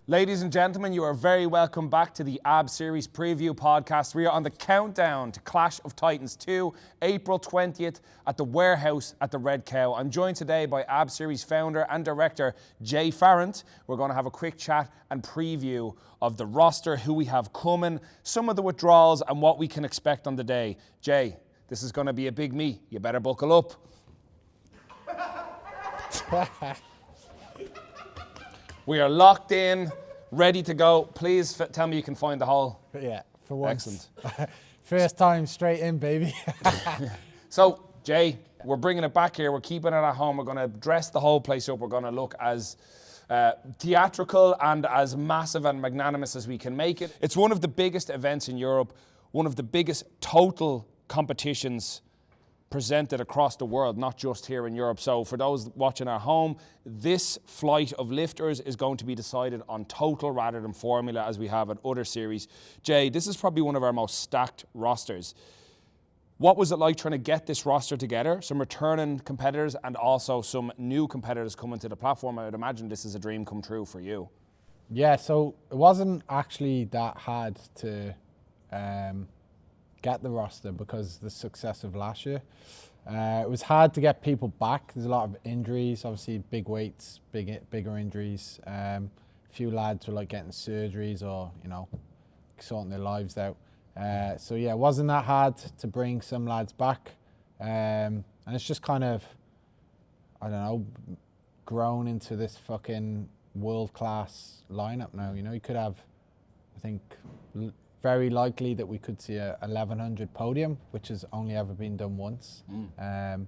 Ladies and gentlemen, you are very welcome back to the AB Series Preview Podcast. We are on the countdown to Clash of Titans 2, April 20th at the Warehouse at the Red Cow. I'm joined today by AB Series founder and director Jay Farrant. We're going to have a quick chat and preview of the roster, who we have coming, some of the withdrawals and what we can expect on the day. Jay, this is going to be a big meet. You better buckle up. We are locked in, ready to go. Please tell me you can find the hole. Yeah, for once. Excellent. First time straight in, baby. So, Jay, we're bringing it back here. We're keeping it at home. We're going to dress the whole place up. We're going to look as theatrical and as massive and magnanimous as we can make it. It's one of the biggest events in Europe, one of the biggest total competitions presented across the world, not just here in Europe. So for those watching at home, this flight of lifters is going to be decided on total rather than formula as we have at other series. Jay, this is probably one of our most stacked rosters. What was it like trying to get this roster together? Some returning competitors and also some new competitors coming to the platform. I would imagine this is a dream come true for you. Yeah, so it wasn't actually that hard to get the roster because of the success of last year. It was hard to get people back. There's a lot of injuries, obviously big weights, bigger injuries. A few lads were like getting surgeries or, you know, sorting their lives out. So yeah, it wasn't that hard to bring some lads back. And it's just kind of, I don't know, grown into this fucking world-class lineup now. You know, you could have, I think, very likely that we could see a 1100 podium, which has only ever been done once. And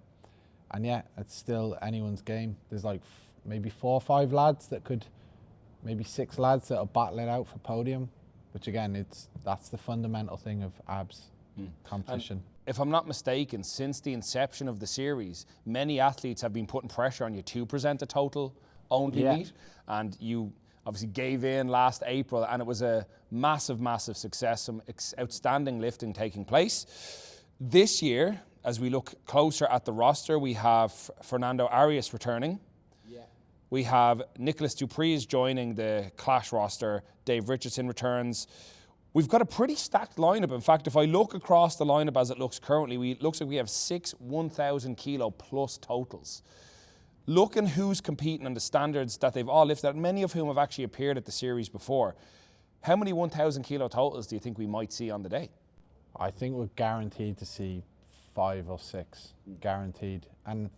yeah, it's still anyone's game. There's like maybe 4 or 5 lads that could, maybe 6 lads that are battling out for podium, which again, that's the fundamental thing of ABS competition. And if I'm not mistaken, since the inception of the series, many athletes have been putting pressure on you to present a total only meet, and you obviously gave in last April, and it was a massive, massive success, some outstanding lifting taking place. This year, as we look closer at the roster, we have Fernando Arias returning. Yeah. We have Nicholas Preez joining the Clash roster. Dave Richardson returns. We've got a pretty stacked lineup. In fact, if I look across the lineup as it looks currently, it looks like we have 6 1,000 kilo plus totals. Looking who's competing on the standards that they've all lifted, many of whom have actually appeared at the series before. How many 1,000 kilo totals do you think we might see on the day? I think we're guaranteed to see 5 or 6, guaranteed. And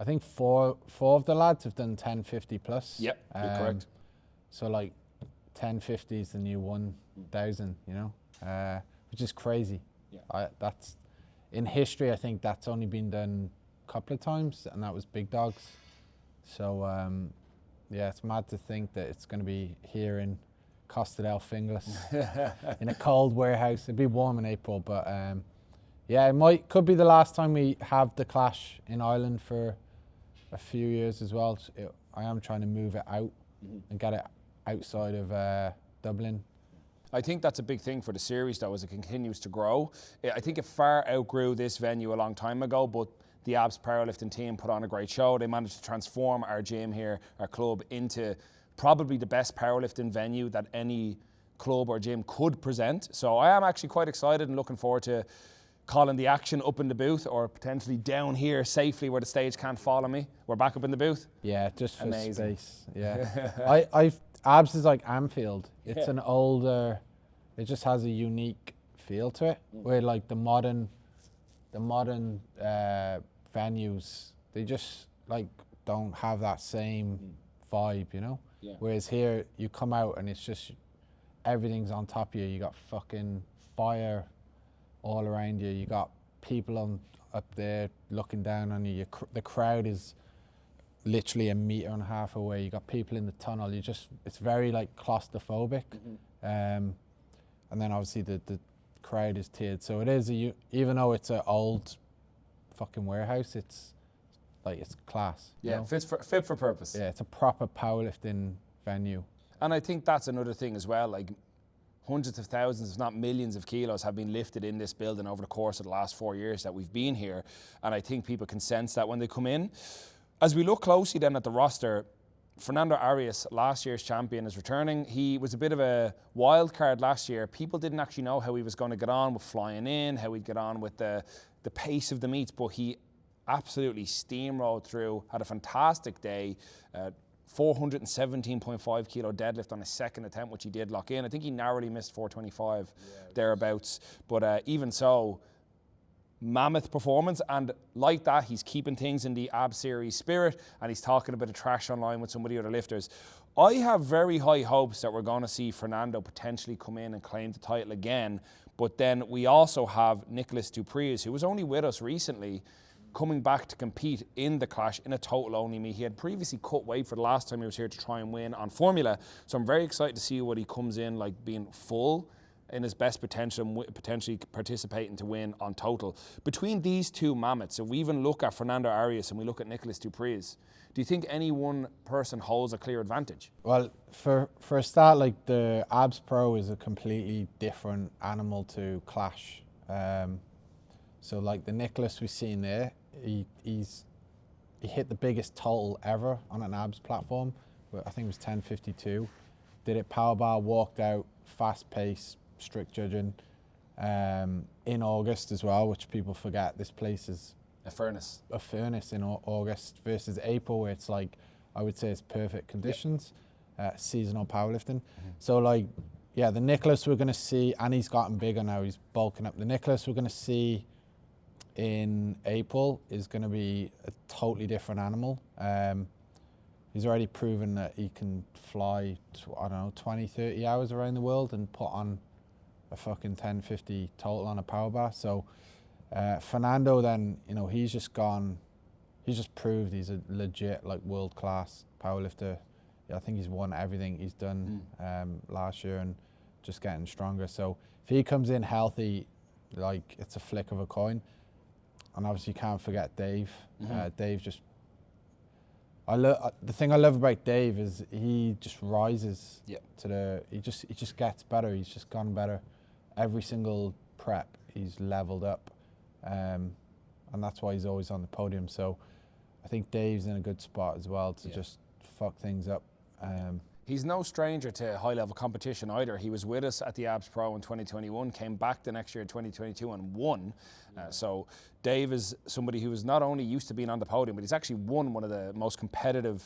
I think four of the lads have done 1050 plus. Yep, you're correct. So like 1050 is the new 1,000, you know, which is crazy. Yeah. That's in history. I think that's only been done couple of times, and that was big dogs. So yeah, it's mad to think that it's going to be here in Costa del Finglas in a cold warehouse. It'd be warm in April, but yeah, could be the last time we have the Clash in Ireland for a few years as well. I am trying to move it out and get it outside of Dublin. I think that's a big thing for the series though, as it continues to grow. I think it far outgrew this venue a long time ago, but the ABS powerlifting team put on a great show. They managed to transform our gym here, our club, into probably the best powerlifting venue that any club or gym could present. So I am actually quite excited and looking forward to calling the action up in the booth, or potentially down here safely where the stage can't follow me. We're back up in the booth. Yeah, just for space. Yeah, ABS is like Anfield. It's an older. It just has a unique feel to it, where like the modern venues, they just like don't have that same vibe, you know. Whereas here, you come out and it's just everything's on top of you. You got fucking fire all around you. You got people up there looking down on you. The crowd is literally 1.5 meters away. You got people in the tunnel. It's very like claustrophobic. And then obviously the crowd is tiered. So it is even though it's an old fucking warehouse, it's class. Yeah, fit for purpose. Yeah, it's a proper powerlifting venue. And I think that's another thing as well. Like hundreds of thousands, if not millions of kilos have been lifted in this building over the course of the last 4 years that we've been here. And I think people can sense that when they come in. As we look closely then at the roster, Fernando Arias, last year's champion, is returning. He was a bit of a wild card last year. People didn't actually know how he was going to get on with flying in, how he'd get on with the pace of the meets, but he absolutely steamrolled through, had a fantastic day. 417.5 kilo deadlift on his second attempt, which he did lock in. I think he narrowly missed 425 thereabouts, but even so, mammoth performance, and like that, he's keeping things in the Ab Series spirit, and he's talking a bit of trash online with some of the other lifters. I have very high hopes that we're going to see Fernando potentially come in and claim the title again, but then we also have Nicholas Preez, who was only with us recently, coming back to compete in the Clash in a total only meet. He had previously cut weight for the last time he was here to try and win on formula, so I'm very excited to see what he comes in like, being full in his best potential and potentially participating to win on total. Between these two mammoths, if we even look at Fernando Arias and we look at Nicholas Preez, do you think any one person holds a clear advantage? Well, for a start, like the Abs Pro is a completely different animal to Clash. So like the Nicholas we've seen there, he hit the biggest total ever on an Abs platform. I think it was 10:52. Did it power bar, walked out, fast pace, strict judging, in August as well, which people forget. This place is a furnace in August versus April, where it's like, I would say it's perfect conditions, seasonal powerlifting. So like, yeah, the Nicholas we're going to see, and he's gotten bigger now, he's bulking up. The Nicholas we're going to see in April is going to be a totally different animal. He's already proven that he can fly, I don't know, 20, 30 hours around the world and put on a fucking 1050 total on a power bar. So Fernando then, you know, he's just proved he's a legit, like, world-class powerlifter. Yeah, I think he's won everything he's done last year and just getting stronger. So if he comes in healthy, like, it's a flick of a coin. And obviously you can't forget Dave. Dave just, the thing I love about Dave is he just rises to he just gets better. He's just gone better. Every single prep, he's leveled up. And that's why he's always on the podium. So I think Dave's in a good spot as well to just fuck things up. He's no stranger to high-level competition either. He was with us at the Abs Pro in 2021, came back the next year in 2022 and won. So Dave is somebody who is not only used to being on the podium, but he's actually won one of the most competitive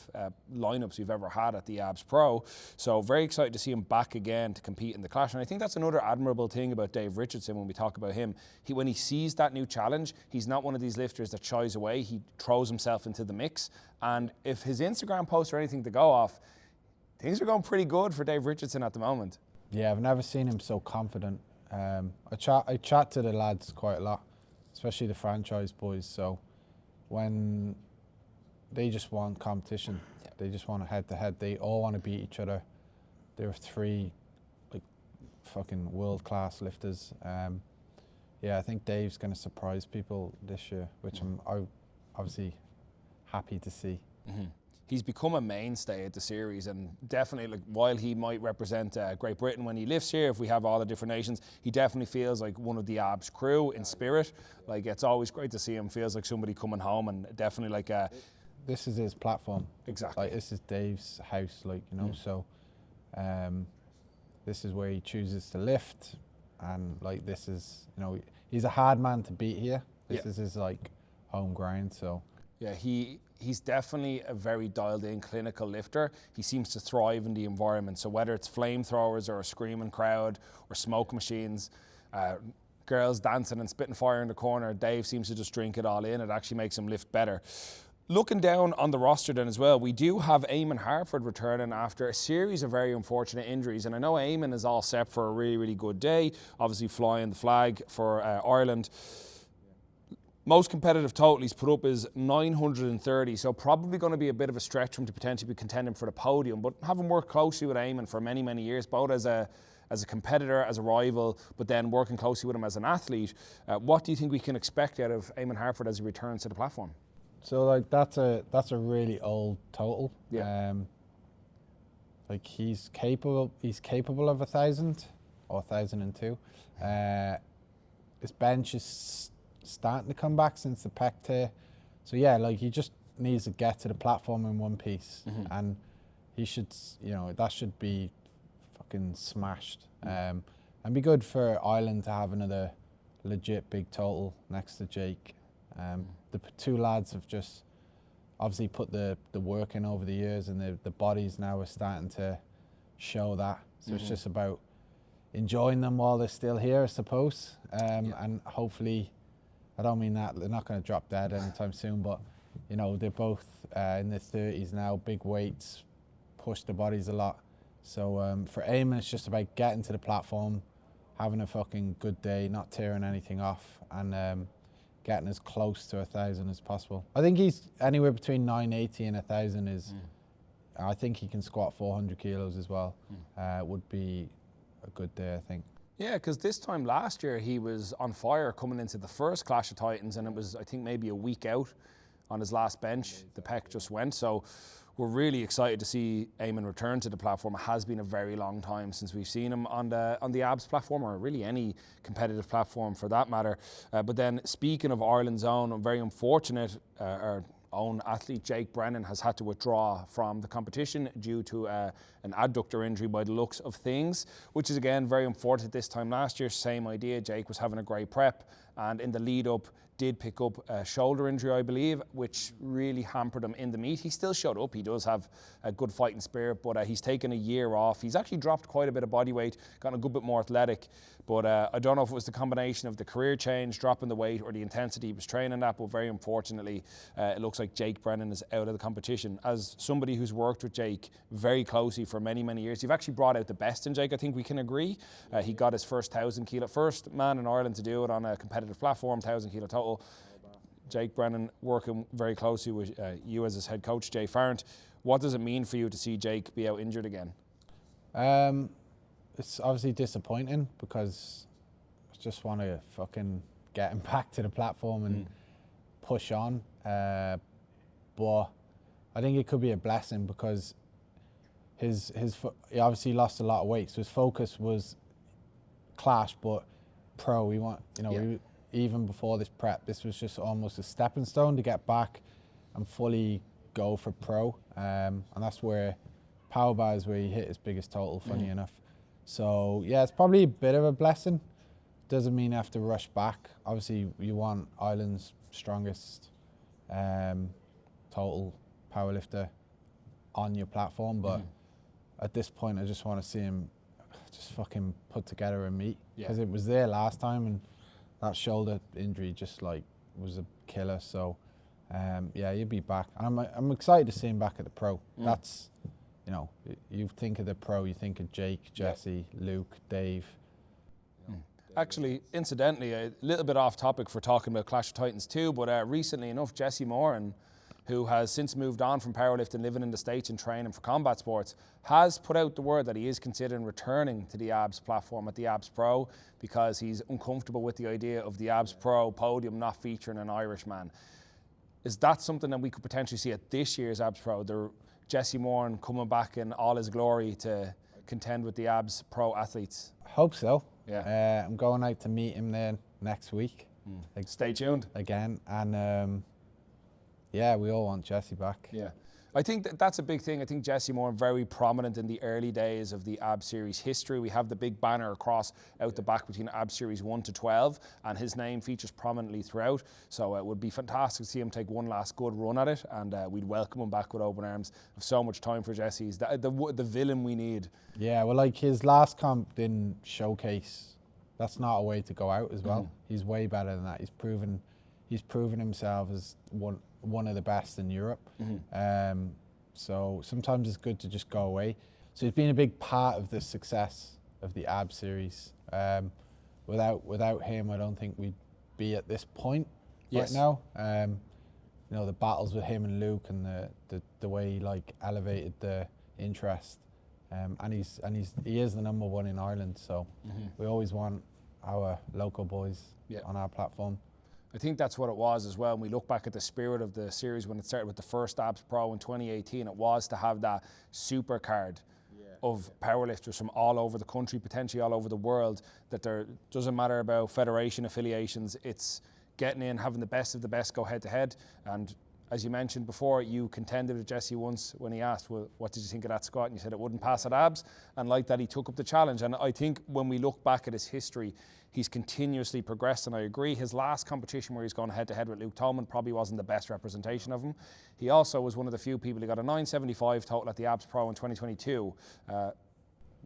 lineups we've ever had at the Abs Pro. So very excited to see him back again to compete in the Clash. And I think that's another admirable thing about Dave Richardson when we talk about him. When he sees that new challenge, he's not one of these lifters that shies away. He throws himself into the mix. And if his Instagram posts are anything to go off, things are going pretty good for Dave Richardson at the moment. Yeah, I've never seen him so confident. I chat to the lads quite a lot, especially the franchise boys. So when they just want competition, they just want a head-to-head. They all want to beat each other. There are three, like, fucking world-class lifters. Yeah, I think Dave's going to surprise people this year, which I'm obviously happy to see. He's become a mainstay at the series, and definitely, like, while he might represent Great Britain when he lives here, if we have all the different nations, he definitely feels like one of the Abs crew in spirit. Like, it's always great to see him. Feels like somebody coming home, and definitely like this is his platform. Exactly. Like, this is Dave's house, like, you know. So this is where he chooses to lift, and like, this is, you know, he's a hard man to beat here. This is his, like, home ground. So yeah, he's definitely a very dialed-in clinical lifter. He seems to thrive in the environment. So whether it's flamethrowers or a screaming crowd or smoke machines, girls dancing and spitting fire in the corner, Dave seems to just drink it all in. It actually makes him lift better. Looking down on the roster then as well, we do have Eamon Harford returning after a series of very unfortunate injuries. And I know Eamon is all set for a really, really good day, obviously flying the flag for Ireland. Most competitive total he's put up is 930, so probably going to be a bit of a stretch for him to potentially be contending for the podium. But having worked closely with Eamon for many, many years, both as a competitor, as a rival, but then working closely with him as an athlete, what do you think we can expect out of Eamon Harford as he returns to the platform? So, like, that's a really old total. Yeah. Like, he's capable of 1,000 or 1,002. His bench is starting to come back since the pec tear. So yeah, like, he just needs to get to the platform in one piece. And he should, that should be fucking smashed. And be good for Ireland to have another legit big total next to Jake. The two lads have just obviously put the work in over the years, and the bodies now are starting to show that. So it's just about enjoying them while they're still here, I suppose. And hopefully, I don't mean that they're not going to drop dead anytime soon, but they're both in their 30s now, big weights, push the bodies a lot. So for Eamon, it's just about getting to the platform, having a fucking good day, not tearing anything off, and getting as close to 1,000 as possible. I think he's anywhere between 980 and 1,000 is. I think he can squat 400 kilos as well. Would be a good day, I think. Yeah, because this time last year he was on fire coming into the first Clash of Titans, and it was, I think, maybe a week out on his last bench. The pec just went. So we're really excited to see Eamon return to the platform. It has been a very long time since we've seen him on the abs platform, or really any competitive platform for that matter. But then, speaking of Ireland's own, I'm very unfortunate, our own athlete Jake Brennan has had to withdraw from the competition due to an adductor injury by the looks of things, which is again very unfortunate. This time last year, same idea. Jake was having a great prep, and in the lead up did pick up a shoulder injury, I believe, which really hampered him in the meet. He still showed up. He does have a good fighting spirit, but he's taken a year off. He's actually dropped quite a bit of body weight, gotten a good bit more athletic, but I don't know if it was the combination of the career change, dropping the weight, or the intensity he was training at, but very unfortunately, it looks like Jake Brennan is out of the competition. As somebody who's worked with Jake very closely for many, many years, you've actually brought out the best in Jake, I think we can agree. He got his first 1,000 kilo, first man in Ireland to do it on a competitive platform, 1,000 kilo total. Jake Brennan working very closely with you as his head coach, Jay Farrant. What does it mean for you to see Jake be out injured again? It's obviously disappointing because I just want to fucking get him back to the platform and push on. But I think it could be a blessing because he obviously lost a lot of weight, so his focus was Clash, but pro. We want, even before this prep, this was just almost a stepping stone to get back and fully go for pro. And that's where power bar is where he hit his biggest total, funny enough. So yeah, it's probably a bit of a blessing. Doesn't mean you have to rush back. Obviously, you want Ireland's strongest total powerlifter on your platform, but at this point, I just want to see him just fucking put together a meet, because it was there last time, and that shoulder injury just was a killer. So yeah, he'll be back, and I'm excited to see him back at the pro. That's, you think of the pro, you think of Jake, Jesse, Luke, Dave. Actually, incidentally, a little bit off topic for talking about Clash of Titans too, but recently enough, Jesse Moran, who has since moved on from powerlifting, living in the States and training for combat sports, has put out the word that he is considering returning to the abs platform at the abs pro, because he's uncomfortable with the idea of the abs pro podium not featuring an Irishman. Is that something that we could potentially see at this year's abs pro? Jesse Moran coming back in all his glory to contend with the abs pro athletes? I hope so. Yeah. I'm going out to meet him there next week. Stay tuned. Again, and yeah, we all want Jesse back. Yeah. I think that's a big thing. I think Jesse Moran very prominent in the early days of the AB Series history. We have the big banner across out the back between AB Series 1 to 12, and his name features prominently throughout. So it would be fantastic to see him take one last good run at it, and we'd welcome him back with open arms. We have so much time for Jesse. He's the villain we need. Yeah, well, his last comp didn't showcase. That's not a way to go out as well. He's way better than that. He's proven himself as one of the best in Europe. So sometimes it's good to just go away. So he's been a big part of the success of the AB Series. Without him, I don't think we'd be at this point right now. The battles with him and Luke, and the way he elevated the interest. And he is the number one in Ireland. So we always want our local boys on our platform. I think that's what it was as well. When we look back at the spirit of the series when it started with the first Abs Pro in 2018, it was to have that super card of powerlifters from all over the country, potentially all over the world, that there doesn't matter about federation affiliations. It's getting in, having the best of the best go head to head. And as you mentioned before, you contended with Jesse once when he asked, well, what did you think of that squat? And you said it wouldn't pass at abs. And like that, he took up the challenge. And I think when we look back at his history, he's continuously progressed. And I agree, his last competition where he's gone head-to-head with Luke Tolman probably wasn't the best representation of him. He also was one of the few people who got a 975 total at the Abs Pro in 2022.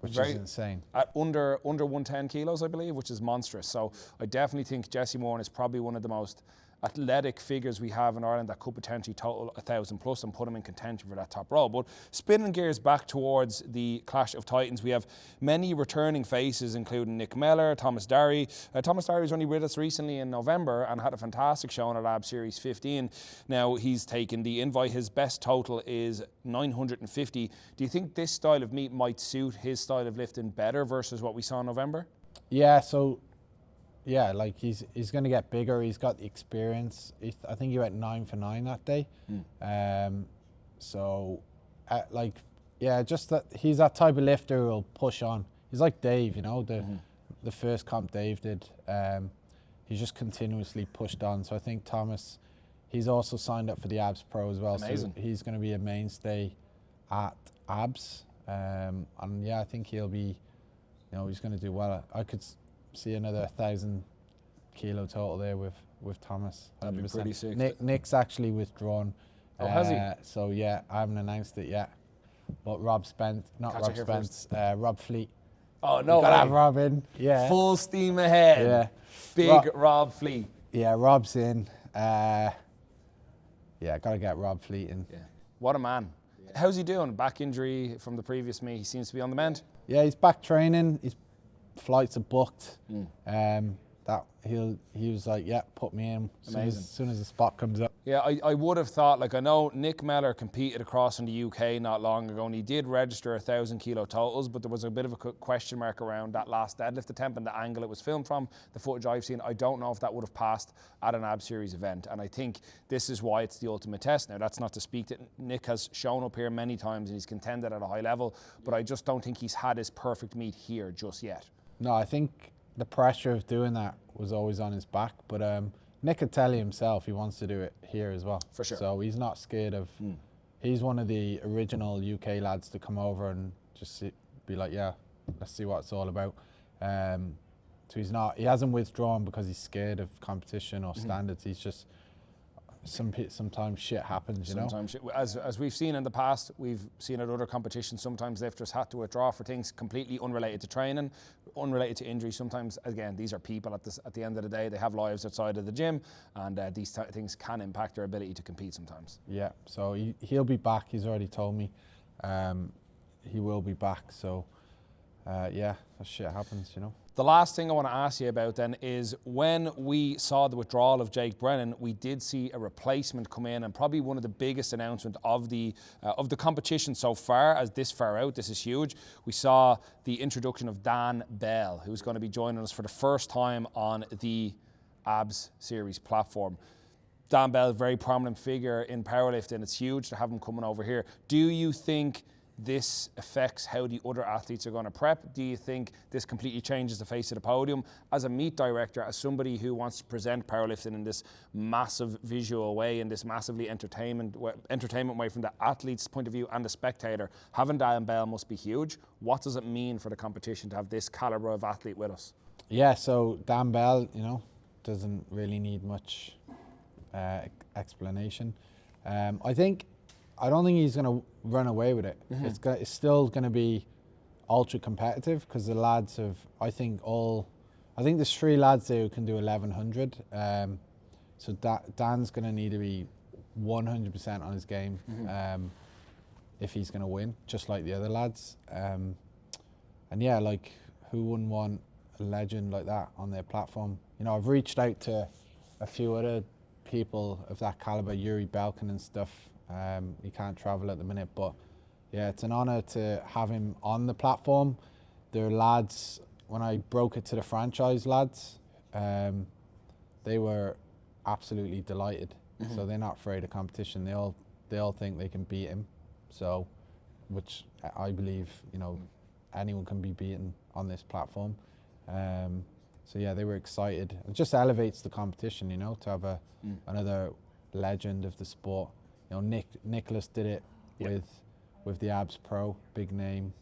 Which is insane. At under 110 kilos, I believe, which is monstrous. So I definitely think Jesse Moran is probably one of the most athletic figures we have in Ireland that could potentially total 1,000 plus and put him in contention for that top role. But spinning gears back towards the Clash of Titans, we have many returning faces, including Nick Mellor, Thomas Darri. Thomas Darri was only with us recently in November and had a fantastic showing at Ab Series 15. Now he's taken the invite. His best total is 950. Do you think this style of meet might suit his style of lifting better versus what we saw in November? Yeah, so yeah, like he's going to get bigger. He's got the experience. I think he went 9 for 9 that day. Like, yeah, just that he's that type of lifter who'll push on. He's like Dave, you know, the first comp Dave did. He's just continuously pushed on. So I think Thomas, he's also signed up for the Abs Pro as well. Amazing. So he's going to be a mainstay at Abs. And yeah, I think he'll be, you know, he's going to do well. I could see another 1,000 kilo total there with Thomas. 100%. That'd be pretty sick. Nick's actually withdrawn. Oh, has he? So yeah, I haven't announced it yet. But Rob Fleet. Oh no! Gotta have Rob in. Yeah. Full steam ahead. Yeah. Big Rob Fleet. Yeah, Rob's in. Yeah, gotta get Rob Fleet in. Yeah. What a man. Yeah. How's he doing? Back injury from the previous meet. He seems to be on the mend. Yeah, he's back training. His flights are booked. That he was like, yeah, put me in as soon as the spot comes up. Yeah, I would have thought, like, I know Nick Mellor competed across in the UK not long ago, and he did register 1,000 kilo totals, but there was a bit of a question mark around that last deadlift attempt and the angle it was filmed from, the footage I've seen. I don't know if that would have passed at an Ab Series event, and I think this is why it's the ultimate test. Now, that's not to speak that Nick has shown up here many times and he's contended at a high level, but I just don't think he's had his perfect meet here just yet. No, I think the pressure of doing that was always on his back, but Nick could tell you himself he wants to do it here as well. For sure. So he's not scared of. He's one of the original UK lads to come over and just be like, yeah, let's see what it's all about. So he hasn't withdrawn because he's scared of competition or standards. He's just, sometimes shit happens, you know. As we've seen in the past, we've seen at other competitions, sometimes lifters had to withdraw for things completely unrelated to training, unrelated to injury. Sometimes, again, these are people at the end of the day, they have lives outside of the gym, and these things can impact their ability to compete sometimes. Yeah, so he'll be back. He's already told me he will be back. So yeah, that shit happens, you know. The last thing I want to ask you about then is when we saw the withdrawal of Jake Brennan, we did see a replacement come in, and probably one of the biggest announcements of the competition so far, as this far out. This is huge. We saw the introduction of Dan Bell, who's going to be joining us for the first time on the Abs Series platform. Dan Bell, a very prominent figure in powerlifting. It's huge to have him coming over here. Do you think this affects how the other athletes are going to prep? Do you think this completely changes the face of the podium? As a meet director, as somebody who wants to present powerlifting in this massive visual way, in this massively entertainment way from the athlete's point of view and the spectator, having Dan Bell must be huge. What does it mean for the competition to have this calibre of athlete with us? Yeah, so Dan Bell, you know, doesn't really need much explanation. I don't think he's going to run away with it. It's still going to be ultra competitive because the lads have, I think there's 3 lads there who can do 1,100. So Dan's going to need to be 100% on his game if he's going to win, just like the other lads. And yeah, like, who wouldn't want a legend like that on their platform? You know, I've reached out to a few other people of that caliber, Yuri Belkin and stuff. He can't travel at the minute, but yeah, it's an honour to have him on the platform. There are lads, when I broke it to the franchise lads, they were absolutely delighted. So they're not afraid of competition. They all think they can beat him. So, which I believe, you know, anyone can be beaten on this platform. So yeah, they were excited. It just elevates the competition, you know, to have another legend of the sport. You know, Nicholas did it with the Abs Pro, big name.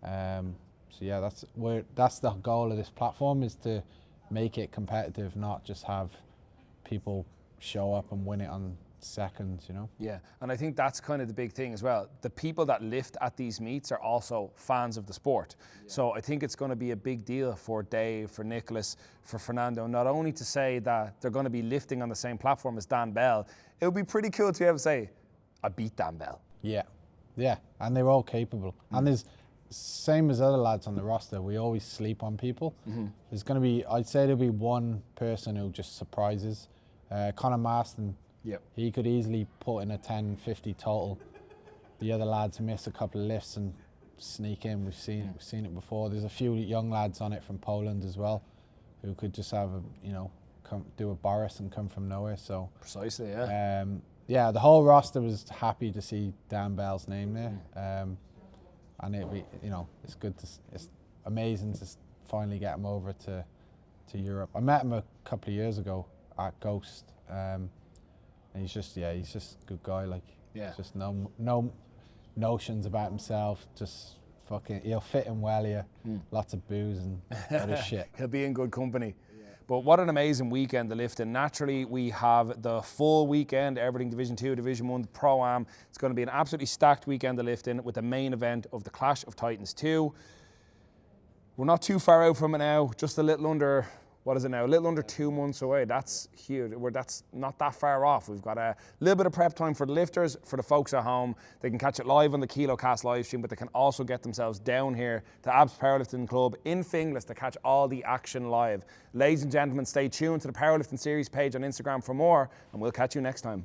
So yeah, that's the goal of this platform, is to make it competitive, not just have people show up and win it on seconds, you know? Yeah, and I think that's kind of the big thing as well. The people that lift at these meets are also fans of the sport. Yeah. So I think it's going to be a big deal for Dave, for Nicholas, for Fernando, not only to say that they're going to be lifting on the same platform as Dan Bell. It would be pretty cool to be able to say, I beat Dan Bell. Yeah, yeah, and they're all capable. And there's, same as other lads on the roster, we always sleep on people. There's going to be, I'd say there'll be one person who just surprises. Conor Marston, he could easily put in a 10-50 total. The other lads miss a couple of lifts and sneak in. We've seen it before. There's a few young lads on it from Poland as well, who could just have a, you know, come do a Boris and come from nowhere. So precisely, yeah. Yeah, the whole roster was happy to see Dan Bell's name there. And it'd be, you know, it's good to, it's amazing to finally get him over to Europe. I met him a couple of years ago at Ghost, and he's just a good guy. Like, just no notions about himself. Just fucking, he'll fit in well here. Lots of booze and other shit. He'll be in good company. But what an amazing weekend, the lifting. Naturally, we have the full weekend, everything Division 2, Division 1, Pro-Am. It's going to be an absolutely stacked weekend of lifting with the main event of the Clash of Titans 2. We're not too far out from it now, just a little under, what is it now? A little under 2 months away. That's huge. That's not that far off. We've got a little bit of prep time for the lifters. For the folks at home, they can catch it live on the KiloCast live stream, but they can also get themselves down here to Abs Powerlifting Club in Finglas to catch all the action live. Ladies and gentlemen, stay tuned to the Powerlifting Series page on Instagram for more, and we'll catch you next time.